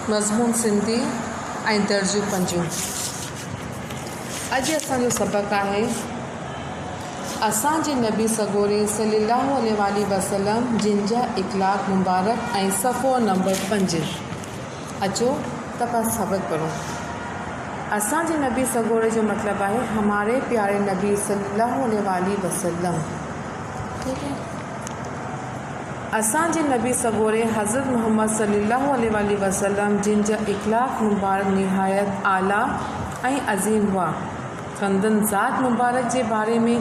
मज़मून सिंधी ऐं दर्जूं पंजूं। अॼु असांजो सबक़ु आहे असांजे नबी सगोरे सल्लल्लाहु अलैहि वसल्लम जिन जा इख़लाक़ मुबारक ऐं सफ़ो नंबर 5। अचो त पाण सबक़ु पढ़ूं। असांजे नबी सगोरे जो मतिलबु आहे हमारे प्यारे नबी सल्लल्लाहु अलैहि वसल्लम। ठीक है। असांजे नबी सगोरे हज़रत मोहम्मद सल्लल्लाहु अलैहि वसल्लम जिन जा इख़लाक़ मुबारक निहायत आला ऐं अज़ीम हुआ। संदन ज़ात मुबारक जे बारे में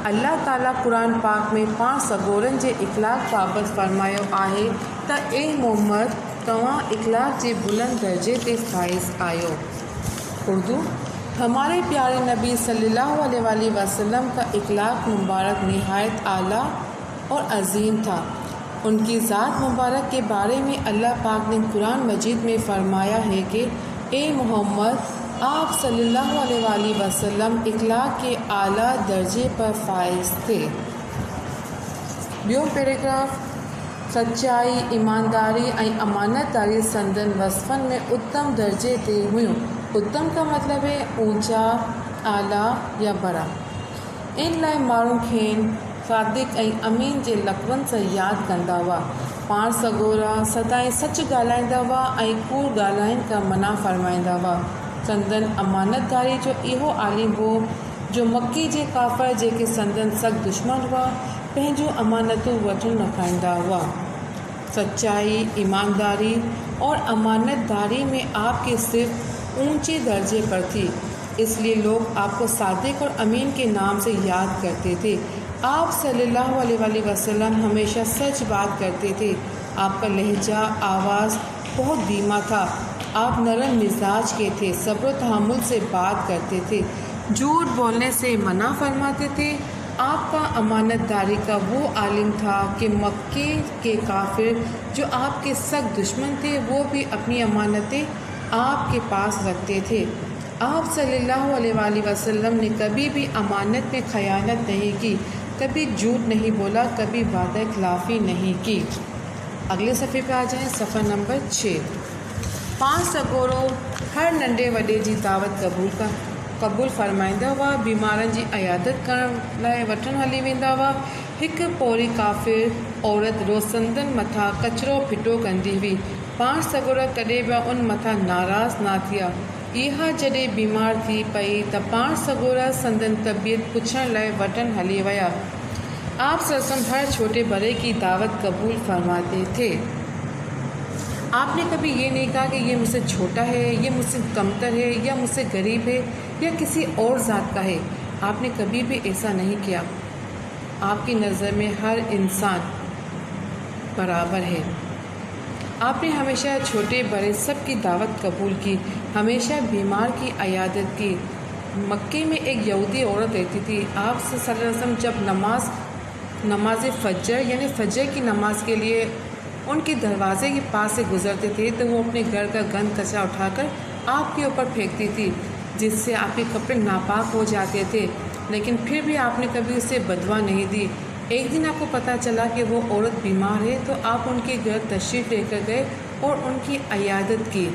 अल्लाह ताला क़ुरान पाक में पाण सगोरनि जे इख़लाक़ बाबति फरमायो आहे त ए मोहम्मद तव्हां इख़लाक़ जे बुलंद दर्जे ते फ़ाइज़ आहियो। उर्दू। हमारे प्यारे नबी सल्लल्लाहु अलैहि वसल्लम का इख़लाक़ मुबारक निहायत आला और अज़ीम था। उनकी ज़ात मुबारक के बारे में अल्लाह पाक ने कुरान मजीद में फ़रमाया है कि ए मोहम्मद आप सल्लल्लाहु अलैहि वसल्लम इख़लाक़ के आला दर्जे पर फ़ाइज़ थे। ॿियो पैराग्राफ। सच्चाई, ईमानदारी ऐं अमानतदारी संदन वसफ़नि में उत्तम दर्जे ते हुयूं। उत्तम का मतलब है ऊंचा, आला या बड़ा। इन लाइ माण्हू खेनि सादिक ऐं अमीन जे लक़बनि सां यादि कंदा हुआ। पाण सगोरा सदाईं सच ॻाल्हाईंदा हुआ ऐं कूड़ ॻाल्हाइण खां मना फ़रमाईंदा हुआ। संदन अमानतदारी जो इहो आलिम हो जो मक्की जे काफ़र जेके संदन सख़्त दुश्मन हुआ पंहिंजूं अमानतूं वठण न खाईंदा हुआ। सच्चाई, ईमानदारी और अमानतदारी में आपके सिर्फ ऊंचे दर्जे पर थी, इसलिए लोग आपको सादिक और अमीन के नाम से याद करते थे। आप सल्लल्लाहु अलैहि वसल्लम हमेशा सच बात करते थे। आपका लहजा, आवाज़ बहुत धीमा था। आप नरम मिजाज के थे, सब्र तहम्मुल से बात करते थे, झूठ बोलने से मना फरमाते थे। आपका अमानतदारी का वो आलिम था कि मक्के के काफिर जो आपके सख्त दुश्मन थे वो भी अपनी अमानतें आपके पास रखते थे। आप सल्लल्लाहु अलैहि वसल्लम ने कभी भी अमानत में खयानत नहीं की, कभी झूठ नहीं बोला, कभी वादा खिलाफ़ी नहीं की। अगले सफ़े पे आ जाएं, सफ़ा नंबर 6। पाण सगोरो हर नंढे वॾे जी दावत क़बूल फरमाईंदा हुआ। बीमारनि जी अयादत करण लाइ वठण हली वेंदा हुआ। हिकु पोरी काफ़िर औरत रोज़ंदनि मथां कचिरो फिटो कंदी हुई। पाण सगोरा कॾहिं बि उन मथां नाराज़ न थिया। इहा जॾहिं बीमार थी पई त पाण सगोरा संदन तबियत पुछण लाइ वठण हली विया। आप सल्लम हर छोटे बड़े की दावत कबूल फरमाते थे। आपने कभी ये नहीं कहा कि ये मुझसे छोटा है, ये मुझसे कमतर है, या मुझसे गरीब है, या किसी और ज़ात का है। आपने कभी भी ऐसा नहीं किया। आपकी नज़र में हर इंसान बराबर है। आपने हमेशा छोटे बड़े सब की दावत कबूल की, हमेशा बीमार की अयादत की। मक्के में एक यहूदी औरत रहती थी। आप सल्लल्लाहु अलैहि वसल्लम जब नमाज फजर यानी फजर की नमाज के लिए उनके दरवाजे के पास से गुजरते थे तो वो अपने घर का गंद कचरा उठाकर आपके ऊपर फेंकती थी, जिससे आपके कपड़े नापाक हो जाते थे। लेकिन फिर भी आपने कभी उसे बदवा नहीं दी। एक दिन आपको पता चला कि वो औरत बीमार है तो आप उनके घर तशरीफ़ लेकर गए और उनकी अयादत की।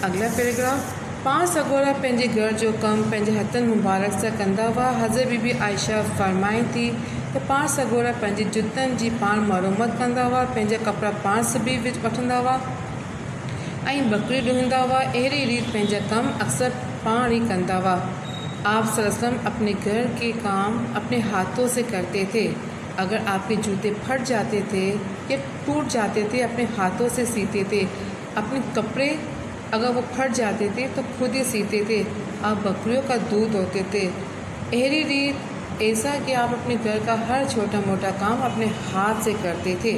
अगला पैराग्राफ। पाण सगोरा पंहिंजे घर जो कमु पंहिंजे हथनि मुबारक सां कंदा हुआ। हज़रत बीबी आयशा फरमाई थी त पाण सगोरा पंहिंजे जुतनि जी पाण मरम्मत कंदा हुआ, पंहिंजा कपिड़ा पाण सिबी वठंदा हुआ ऐं बकरी ॾुहंदा हुआ। अहिड़ी रीति पंहिंजा कम अक्सर पाण ही कंदा हुआ। आप सल्लम अपने घर के काम अपने हाथों से करते थे। अगर आपके जूते फट जाते थे या टूट जाते थे अपने हाथों से सीते थे। अपने कपड़े अगर वो फट जाते थे तो खुद ही सीते थे। आप बकरियों का दूध होते थे। अहरी रीत ऐसा कि आप अपने घर का हर छोटा मोटा काम अपने हाथ से करते थे।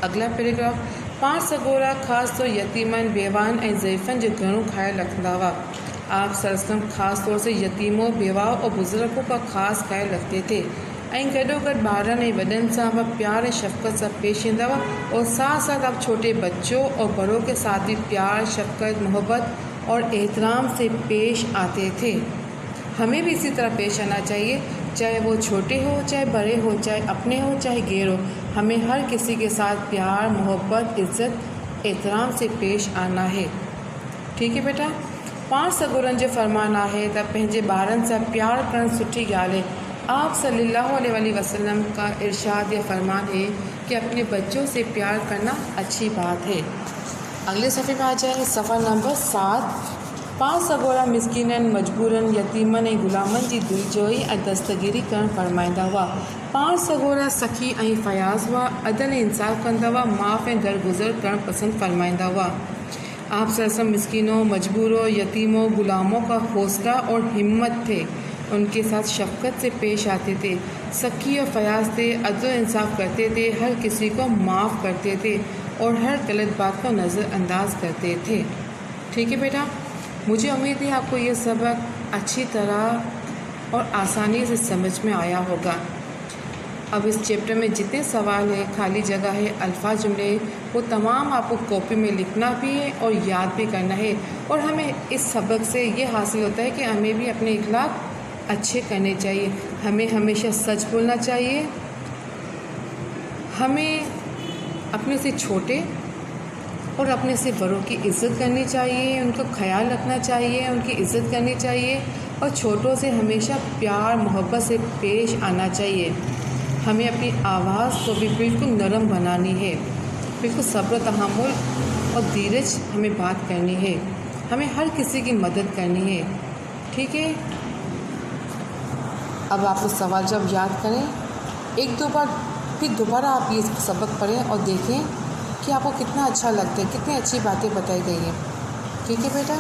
अगला पैराग्राफ। पाण सगोरा ख़ासि तौर यतीमनि, बेवान ऐं ज़ईफ़नि जो घणो ख़्यालु रखंदा हुआ। आप सल्लम ख़ासि तौर से यतीमों, बेवाओं और बुज़ुर्गों का ख़ासि ख़्यालु रखते थे ऐं गॾोगॾु ॿारनि ऐं वॾनि सां प्यार ऐं शफ़क़त सां पेश ईंदा हुआ। और साथ साथ आप छोटे बच्चों और बड़ों के साथ भी प्यार, शफ़क़त, मोहब्बत और एहतराम से पेश आते थे। हमें भी इसी तरह पेश आना चाहिए, चाहे वो छोटे हो, चाहे बड़े हो, चाहे अपने हो, चाहे गैर हो। हमें हर किसी के साथ प्यार, मोहब्बत, इज़्ज़त एहतराम से पेश आना है। ठीक है बेटा। 5 सगोरनि जो फरमान आहे त पंहिंजे ॿारनि सां प्यार करणु सुठी ॻाल्हि है। आप सल्लल्लाहु अलैहि वसल्लम का इरशाद या फरमान है कि अपने बच्चों से प्यार करना अच्छी बात है। अगले सफ़े में आ जाए सफ़ा नंबर 7। 5 सगोरा मिस्किननि, मजबूरनि, यतीमनि ऐं ग़ुलामनि जी दिलजोई ऐं दस्तगीरी करणु फरमाईंदा हुआ। 5 सगोरा सखी ऐं फयाज़ हुआ, अदल ऐं इंसाफ़ कंदा हुआ, माफ़ ऐं दरगुज़र करणु पसंदि फरमाईंदा हुआ। आप सल्लल्लाहु मिस्किनों, मजबूरों, यतीमों, ग़ुलामों का हौसला और हिम्मत थे, उनके साथ शफ़क़त से पेश आते थे, सखी और फयाज़ थे, अदल इंसाफ़ करते थे, हर किसी को माफ़ करते थे और हर गलत बात को नज़रअंदाज करते थे। ठीक है बेटा। मुझे उम्मीद है आपको ये सबक अच्छी तरह और आसानी से समझ में आया होगा। अब इस चैप्टर में जितने सवाल है, खाली जगह है, अल्फाज, जुमले, वो तमाम आपको कॉपी में लिखना भी है और याद भी करना है। और हमें इस सबक से ये हासिल होता है कि हमें भी अपने इखलाक अच्छे करने चाहिए। हमें हमेशा सच बोलना चाहिए। हमें अपने से छोटे और अपने से बड़ों की इज़्ज़त करनी चाहिए, उनका ख्याल रखना चाहिए, उनकी इज़्ज़त करनी चाहिए और छोटों से हमेशा प्यार मोहब्बत से पेश आना चाहिए। हमें अपनी आवाज़ को भी बिल्कुल नरम बनानी है, बिल्कुल सब्र, तहम्मुल और धीरज हमें बात करनी है। हमें हर किसी की मदद करनी है। ठीक है। अब आप लोग सवाल जब याद करें, 1-2 बार फिर दोबारा आप ये सबक पढ़ें और देखें कि आपको कितना अच्छा लगता है, कितनी अच्छी बातें बताई गई हैं। ठीक है बेटा।